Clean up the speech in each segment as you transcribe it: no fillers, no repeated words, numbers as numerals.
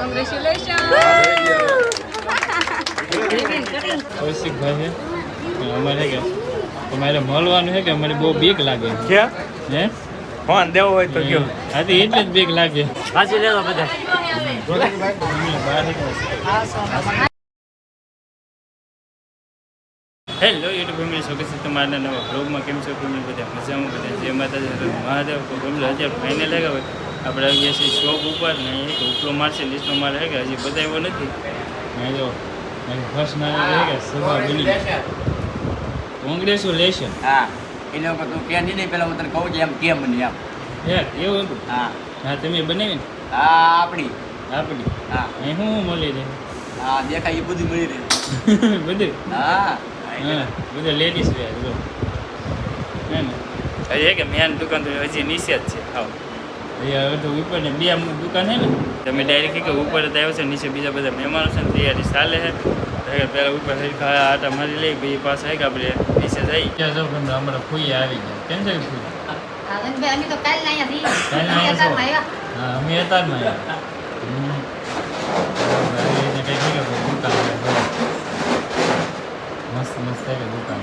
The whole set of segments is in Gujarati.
કોંગ્રેચ્યુલેશન. કૌશિકભાઈ છે અમારે કે તમારે મળવાનું છે કે અમારે બહુ બીક લાગે છે હે ફોન દેવો હોય તો કયો આથી એટલે જ બીક લાગે. પાછી લેવો બધા. હેલો યુટ્યુબ ફેમિલી સ્વાગત છે તમારા નવા બ્લોગમાં. કેમ છો ફેમિલી? બધા મજામાં? બધા જય માતાજી મહાદેવ. તો ફેમિલી અત્યારે ફાઇનલ હે હવે આપણે આવી ગયા છીએ શોપ ઉપર ને એક ઉપલો મારશે લિસ્ટનો મારે હે કે હજી બતાવ્યો નથી. ને જો ફર્સ્ટ નામ હે કે સભા બની કોંગ્રેચ્યુલેશન. હા એ લોકો તું કે નહીં પેલા હું તને કહું છું એમ કેમ બની એમ હે એવું હતું? હા હા તમે બનાવી ને હા આપણી હા અહીં શું મળી રહે? હા દેખાય એ બધું મળી રહે બધું હા હા બધું લેડીઝ વેર જો હે ને હજી કે મેન દુકાન તો હજી નીચે જ છે. આવો એ હવે તો ઉપર ને બે દુકાન છે ને તમે ડાયરેક્ટ કે ઉપર જ આવ્યો છે, નીચે બીજા બધા મહેમાનો છે ને તૈયારી ચાલે છે. પહેલાં ઉપર આટા મારી લઈ પછી પાછા આવી કે આપણે નીચે જઈ ત્યાં જો અમારા ફૂઈ આવી ગયા. કેમ છે ફૂઈ? હા અમે અતારમાં મસ્ત મસ્ત દુકાન.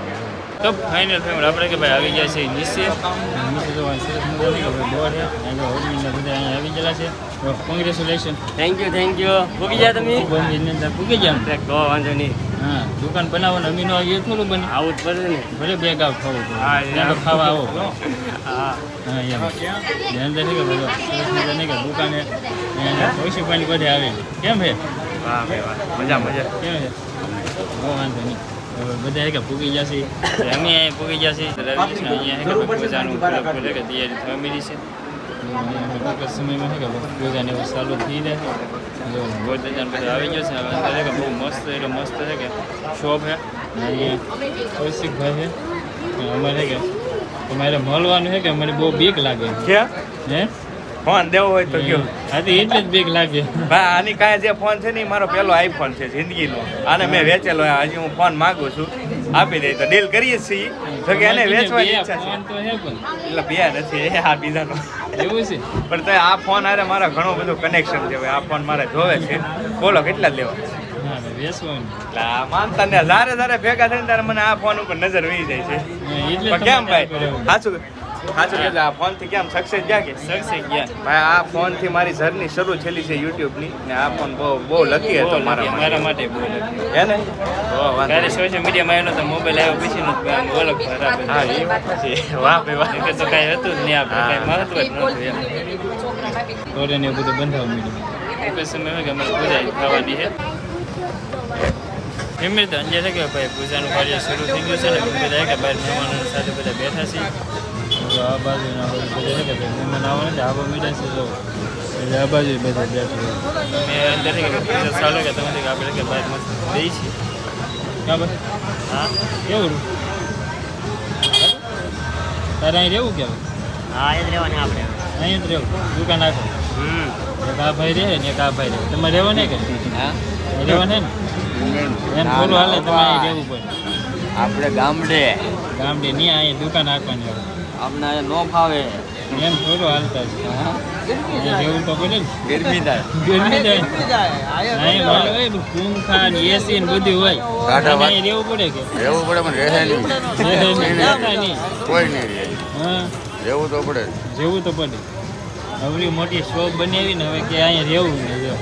તો ફાઇનલ ફેમિલી આપણે કે ભાઈ આવી ગયા છે નીચે જો સરસ મજાની બોર છે બધા અહીંયા આવી ગયેલા છે. કોંગ્રેચ્યુલેશન. થેન્ક યુ ભૂકી જાય તમે અંદર પૂકી ગયા તો વાંધો નહીં. હા દુકાન બનાવવાનું અમીનો આવીએ થોડું બને આવું જ પડે ને ભલે બે ગાવ ખાવું હા, પડે ખાવા આવો હા હા એમ અંદર નહીં કે બધો સરસ મજાની કે દુકાને પૈસા પાણી બધે આવે. કેમ છે? વાહ ભાઈ વાહ મજા કેમ છે? બહુ વાંધો નહીં. હવે બધા કે પૂગી જશે અમે અહીંયા પૂગી જશે અહીંયા પૂજાનું તૈયારી થવા મળી છે. ટૂંક સમયમાં છે કે પૂજાને એવું ચાલુ થઈ જાય. ગોળ દજાન બધા આવી ગયો છે. હવે અંદર કે બહુ મસ્ત એટલે મસ્ત છે કે શોપ છે. અહીંયા કૌશિકભાઈ છે અમારે કે તમારે મળવાનું છે કે અમારે બહુ બીક લાગે છે હે ફોન દેવો હોય તો કયો આથી એટલે જ બીક લાગે. ભાઈ આની કાંઈ જે ફોન છે ને ઈ મારો પહેલો આઈફોન છે જિંદગીનો. આને મેં વેચેલો હજી હું ફોન માગું છું આપી દે તો ડીલ કરીએ છીએ. જો કે એને વેચવાની ઈચ્છા છે ફોન તો છે પણ એટલે બે નથી આ બીજાનો એવું છે પણ તો આ ફોન આરે મારા ઘણું બધું કનેક્શન છે. ભાઈ આ ફોન મારે જોવે છે. બોલો કેટલા લેવા? હા વેચવાનું એટલે આ માનતા ને જ્યારે ભેગા થઈને ત્યારે મને આ ફોન ઉપર નજર વહી જાય છે. એટલે પણ કેમ ભાઈ સાચું કે આ ફોન થી કેમ સક્સેસ ગયા કે સક્સેસ ગયા ભાઈ આ ફોન થી મારી જર્ની શરૂ થયેલી છે યુટ્યુબ ની ને આ ફોન બહુ લકી હતો મારા માટે બહુ લખી હે ને ત્યારે સોશિયલ મીડિયામાં એનો તો મોબાઈલ આવ્યો પછી નો ઓળખ ખરાબ. હા એ વાત છે. વાહ ભાઈ વાહ તો કાંઈ હતું જ નહીં આપણે કાંઈ મહત્વ જ નહોતું એમ. તોરે ને બધું બંધાવવા મળ્યું. એક સમય હોય કે અમારે પૂજા થવાની છે એમ રીતે અંજે છે કે ભાઈ પૂજાનું કાર્ય શરૂ થઈ ગયું છે ને બધા કે બહાર મહેમાનો સાથે બધા બેઠા છે. આ બાજુ આ બાજુ બધા છે કે ભાઈ મહેમાન આવવાના છે આવવા મીઠા છે જો એટલે આ બાજુ બધા બેઠા મેં અંદર કે પૂજા ચાલો કે તમે કે આપણે કે બહાર મસ્ત દઈ છીએ ક્યાં ભાઈ હા કેવું તારે અહીં રહેવું કેવું? હા એ જ રહેવાની આપણે અહીં જ રહેવું દુકાન રાખો એક આ ભાઈ રહે ને એક આ ભાઈ રહે. તમારે રહેવા નહીં કે હા રહેવા ને એમ થોડું હાલે તમે અહીં રહેવું પડે. આપણે ગામડે નહીં અહીં દુકાન રાખવાની હોય અમને નો ફાવે એમ થોડું હાલતા છે રહેવું તો પડે ને. ગરમી થાય ગરમી જાય અહીં વાળો હોય પંખા ને એસી ને બધું હોય અહીં રહેવું પડે કે રહેવું પડે પણ રહે નહીં નહીં કોઈ નહીં રહે હા રહેવું તો પડે જેવું તો પડે. અવળી મોટી શોપ બનાવી ને હવે કે અહીંયા રહેવું ને જો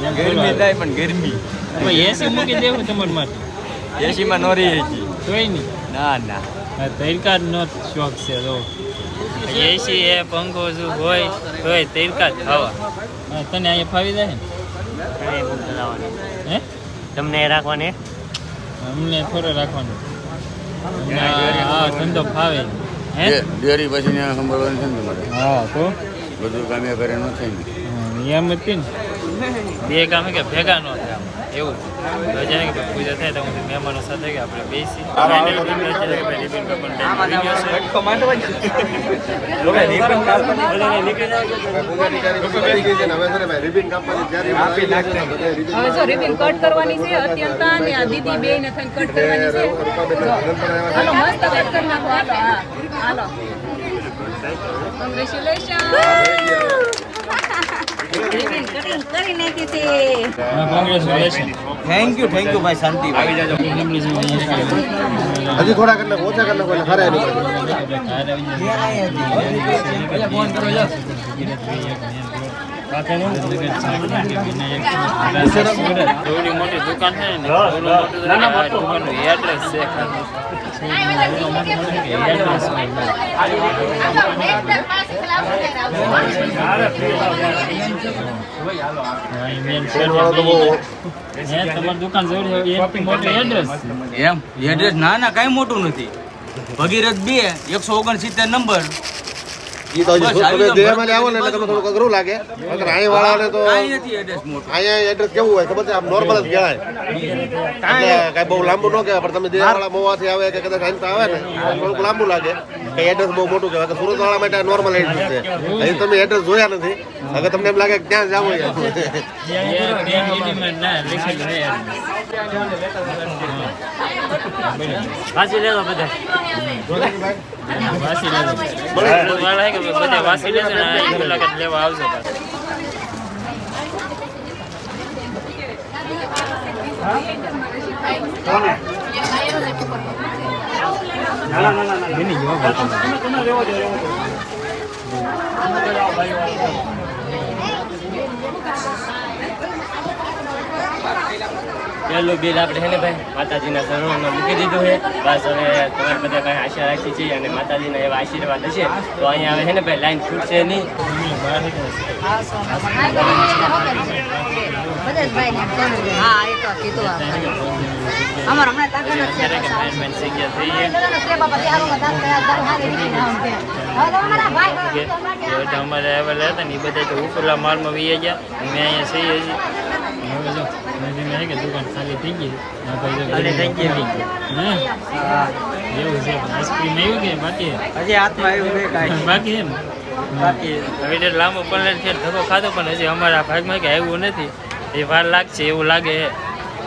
એમ થોડું ગરમી હાલે. થાય પણ ગરમી એસી મૂકી દેવું તમારા માટે એસીમાં નો રહી હતી તોય નહીં ના ના તૈરકા નો શોખ છે તો એસી એ પંખો શું હોય તોય તૈરકા જ ખાવા. તને અહીંયા ફાવી જાય ને હે તમને રાખવાની અમને થોડો રાખવાનો હા ધંધો ફાવે હે ડેરી પછી ને સંભાળવાની છે ને તમારે હા તો બધું કામે કરે ન થાય ને એમ જ ને બે કામ કે ભેગા ન થાય આમ એવું તો જાય કે પૂજા થાય તો મહેમાનો સાથે કે આપણે બેસી હવે જો રિબિન કટ કરવાની છે અત્યંતા ને આ દીદી બે ને થઈને કટ કરવાની છે. હાલો મસ્ત કટ કરી નાખો. હાલો હા હાલો કોંગ્રેચ્યુલેશન. રિબિન કટિંગ કરી નાખી છે કોંગ્રેચ્યુલેશન થેન્ક યુ ભાઈ શાંતિભાઈ. હજી થોડા કલાક ઓછા કલાક એટલે ખરા એની ફોન કરો લો. એવડી મોટી દુકાન છે ને દુકાનનું એડ્રેસ છે તમારી દુકાન જોઈ મોટું એડ્રેસ એમ એડ્રેસ ના કાંઈ મોટું નથી. ભગીરથ 2 169 નંબર. ઈ તો હજી તમે દેહમાં આવો ને એટલે તમને થોડુંક અઘરું લાગે નકર અહીં વાળાને તો કાંઈ નથી એડ્રેસ મોટું. અહીંયા એડ્રેસ કેવું હોય ખબર છે આમ નોર્મલ જ કહેવાય એટલે કાંઈ બહુ લાંબુ ન કહેવાય પણ તમે દેહવાળા મોવાથી આવે કે કદાચ અહીં આવે ને તો થોડુંક લાંબુ લાગે કે એડ્રેસ બહુ મોટું કહેવાય કે સુરત વાળા માટે નોર્મલ એડ્રેસ છે અહીં તમે એડ્રેસ જોયા નથી હવે તમને એમ લાગે કે ક્યાં જવું વાસી લેજો બધા વાસી લેજો બધા વાસી લેજો ને મુલાકાત લેવા આવજો પહેલું બિલ આપણે છે ને ભાઈ માતાજીના શરણોમાં મૂકી દીધું છે. બસ હવે તમારે બધા ભાઈ આશા રાખી છે અને માતાજીના એવા આશીર્વાદ હશે તો અહીંયા આવે છે ને ભાઈ લાઈન છૂટશે નહીં. હા એ તો કીધું અમાર હમણાં તાકન જ છે અમારે આવેલા હતા ને એ બધા તો ઉપરલા માલમાં વી ગયા અમે અહીંયા છીએ હવે જો કે દુકાન ખાલી થઈ ગઈ એવું છે આઈસ્ક્રીમ આવ્યું કે બાકી હજી હાથમાં આવ્યું છે કાંઈ. બાકી એમ બાકી હવે એટલે લાંબો પલટ છે ધક્કો ખાધો પણ હજી અમારા ભાગમાં કે આવ્યું નથી એ વાર લાગશે એવું લાગે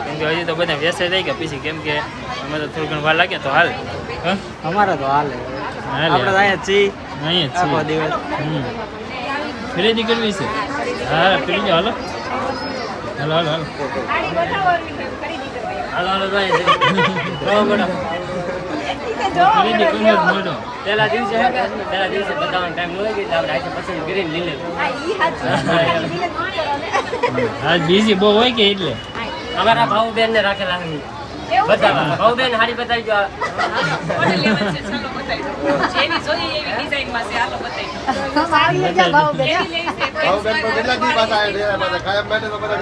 કેમ કે હજી તો બધા વ્યસ્ત થઈ ગયા પછી કેમ કે અમે તો થોડું ઘણું વાર લાગે તો હાલ અમારે તો હાલે આપણે તો અહીંયા જ છીએ અહીંયા આખો દિવસ. ખરીદી કરવી છે હા કરી જાઓ હાલો હાલો હાલો હાલો હાલો હાલો ભાઈ ખરીદી કરવી જ મોટો પહેલા દિવસે બતાવવાનો ટાઈમ ન લાગે એટલે આપણે આજે પસંદ કરીને લઈ લેવું. આજ બીજી બહુ હોય કે એટલે અમારા ભાઉબેન ને રાખેલા છે બતાવવા. ભાઉબેન હારી બતાવી ગયો. જેની જોઈએ એવી ડિઝાઇનમાં છે હાલો બતાવી કેટલા દી પાછા આવ્યા કાયમ માટે તો બધા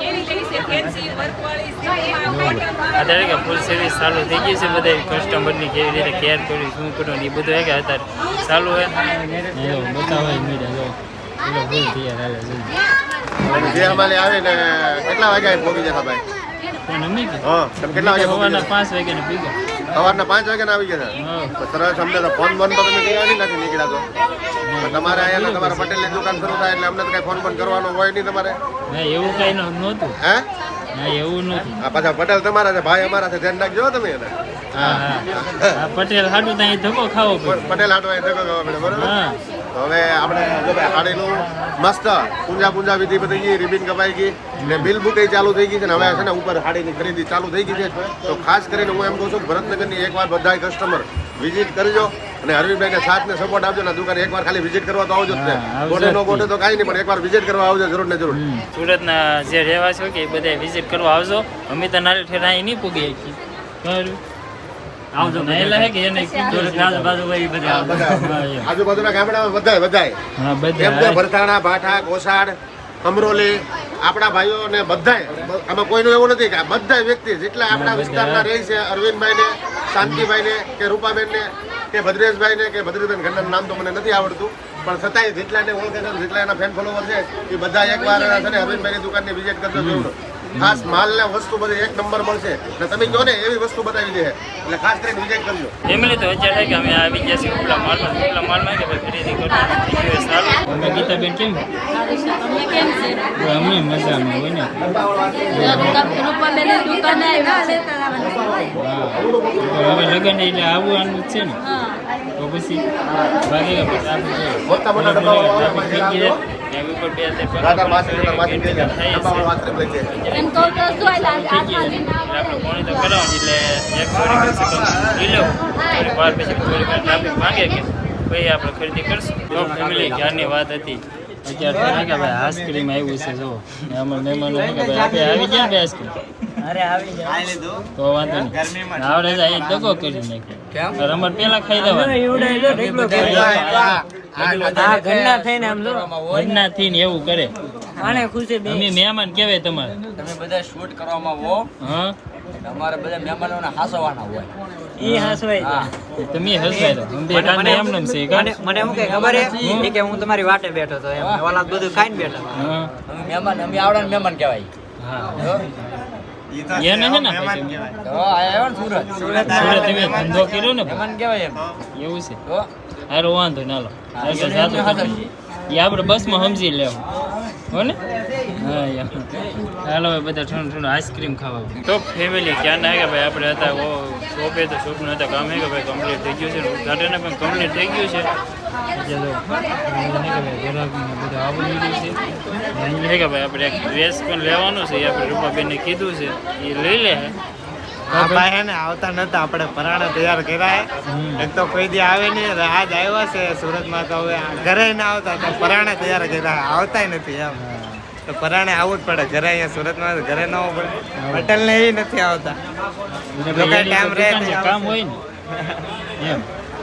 કેવી લેવી છે ફેન્સી વર્કવાળી છે અત્યારે કે ફૂલ સર્વિસ ચાલુ થઈ ગઈ છે બધા કસ્ટમરની કેવી રીતે કેર કરવી શું કરવું એ બધું હે કે અત્યારે ચાલુ હોય બતાવે મીડિયા જો ફૂલ તૈયાર હાલે છે જે અમારે આવે ને કેટલા વાગ્યા પહોંચી જતા ભાઈ પણ અમે હા તમે કેટલા વાગે સવારના 5 વાગ્યાને પીગો સવારના 5 વાગ્યા આવી ગયા તો સરસ અમને તો ફોન બંધ તો તમે કર્યા નથી નીકળ્યા તો તમારે અહીંયા તમારા પટેલની દુકાન શરૂ થાય એટલે અમને તો કઈ ફોન બંધ કરવાનો હોય નહીં તમારે ના એવું કઈ નહોતું હે ના એવું નહોતું આ પાછા પટેલ તમારા છે ભાઈ અમારા છે ધ્યાન રાખજો હો તમે એને હા હા પટેલ હાટું ત્યાં ધક્કો ખાવો પડે પટેલ હાટવા એ ધક્કો ખાવા પડે બરોબર હા તો હવે આપણે જો ભાઈ હાડીનું મસ્ત પૂજા વિધિ બધી ગઈ રિબિન કપાઈ ગઈ ને બિલ બુક ચાલુ થઈ ગઈ છે ને હવે છે ને ઉપર હાડીની ખરીદી ચાલુ થઈ ગઈ છે તો ખાસ કરીને હું એમ કહું છું ભરતનગરની એકવાર બધા કસ્ટમર વિઝિટ કરજો અને અરવિંદભાઈને સાથને સપોર્ટ આપજો ને દુકાને એકવાર ખાલી વિઝિટ કરવા તો આવજો જ તે ગોટે નો ગોટે તો કાંઈ નહીં પણ એકવાર વિઝિટ કરવા આવજો જરૂર ને જરૂર સુરતના જે રહેવાસીઓ કે એ બધા વિઝિટ કરવા આવજો અમે તો નારી ઠેર અહીં નહીં પૂગી શકીએ ખરું આવજો નહેલા હે કે એને આજુબાજુ ભાઈ બધા આજુબાજુના ગામડામાં બધાય હા એમ કે બધા ભરથાણા ભાઠા કોસાડ અમરોલી આપણા ભાઈઓ ને બધાય આમાં કોઈનું એવું નથી કે આ બધા વ્યક્તિ જેટલા આપણા વિસ્તારના રહે છે અરવિંદભાઈને શાંતિભાઈને કે રૂપાબેનને કે ભદ્રેશભાઈને કે ભદ્રેશભાઈ ઘરના નામ તો મને નથી આવડતું પણ છતાંય જેટલાને ઓળખે છે જેટલા એના ફેન ફોલોવર છે એ બધા એકવાર છે ને અરવિંદભાઈની દુકાનની વિઝિટ કરજો જરૂર ખાસ માલ ને વસ્તુ બધી એક નંબર મળશે ને તમે કહો ને એવી વસ્તુ બતાવી દે એટલે ખાસ કરીને વિઝિટ કરજો ફેમિલી તો અત્યારે થાય કે અમે આવી ગયા છીએ ઉપલા માલમાં કે ભાઈ ખરીદી કરવાની થઈ ગયું સારું અમે ગીતાબેન કેમ અમે મજામાં હોય ને હવે લગ્ન એટલે આવવાનું જ છે ને તો પછી બાકી મોટા મોટા ડબ્બા ટ્રાફિક થઈ ગઈ ત્યાં ઉપર બે તે રાધા માસી ને માસી કહી જાય ડબ્બાવાળો આશ્રમ લઈ જાય એમ કહું તો શું હાલ એટલે આપણે પોણી તો કરાવવાનું એટલે એક ચોરી કમ સે કમ લઈ લેવું થોડી વાર પછી થોડી વાર ટ્રાફિક માંગે કે પછી આપણે ખરીદી કરશું તો ફેમિલી ક્યારની વાત હતી અત્યારે તો કે ભાઈ આઈસ્ક્રીમ આવ્યું છે જો ને અમારા મહેમાનો કે ભાઈ આપણે આવી ગયા ને આઈસ્ક્રીમ અરે આવી જાય તો વાંધો નહીં આવડે છે અહીં દગો કરી નાખ્યો રમત પેલા ખાઈ દેવાનું ઘરના થઈને આમ જો ઘરના થઈને એવું કરે આને ખુશી બે અમે મહેમાન કહેવાય તમારે તમે બધા શૂટ કરવામાં હો હા અમારે બધા મહેમાનોને હાસવાના હોય ઈ હસવાય તમે હસવાય તો અમે બે કાંઈ એમ નામ છે કા મને શું કે ખબર હે કે હું તમારી વાટે બેઠો તો એમ ઓલા બધું ખાઈને બેઠો હા અમે મહેમાન અમે આવડા મહેમાન કહેવાય હા એને હે ને પછી તો આવ્યો ને સુરત સુરત તમે ધંધો કર્યો ને મહેમાન કહેવાય એમ એવું છે તો હારો વાંધો ના લો એ આપણે બસમાં સમજી લેવું હો ને હા યાર હાલો હવે બધા ઠંડુ ઠંડુ આઈસ્ક્રીમ ખાવા તો ફેમિલી ક્યાં ના કે ભાઈ આપણે હતા ઓ શોપે તો શોપનું હતા કામ હે કે ભાઈ કમ્પ્લીટ થઈ ગયું છે ઉદઘાટન પણ કમ્પ્લીટ થઈ ગયું છે બધા આવું લીધું છે અહીં કે ભાઈ આપણે એક ડ્રેસ પણ લેવાનો છે એ આપણે રૂપાબેનને કીધું છે એ લઈ લે આ ભાઈ હે ને આવતા નતા આપણે પરાણે તૈયાર કર્યા એક તો કોઈ દી આવે નહીં આજ આવ્યા છે સુરતમાં તો હવે ઘરે ના આવતા તો પરાણે તૈયાર કર્યા આવતા નથી એમ તો પરાણે આવવું જ પડે ઘરે અહીંયા સુરતમાં ઘરે ન આવવું પડે પટેલ ને એ નથી આવતા ટાઈમ રહે કામ હોય ને એમ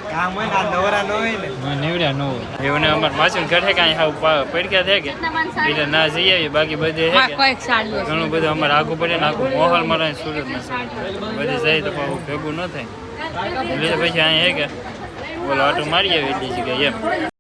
કામ હોય ને આ નવરા ન હોય ને નીવડ્યા ન હોય એવું ને અમારે માછું ઘરે કાંઈ હાવ પડક્યા થાય કે એટલે ના જઈ આવીએ બાકી બધે હે કે કોઈક સાડીઓ ઘણું બધું અમારે આગું પડે ને આખું મોહલ મારે સુરતમાં બધે જાય તો પાછું ભેગું ન થાય એટલે પછી અહીંયા હે કે બોલો આટો મારી આવે એટલી જગ્યાએ એમ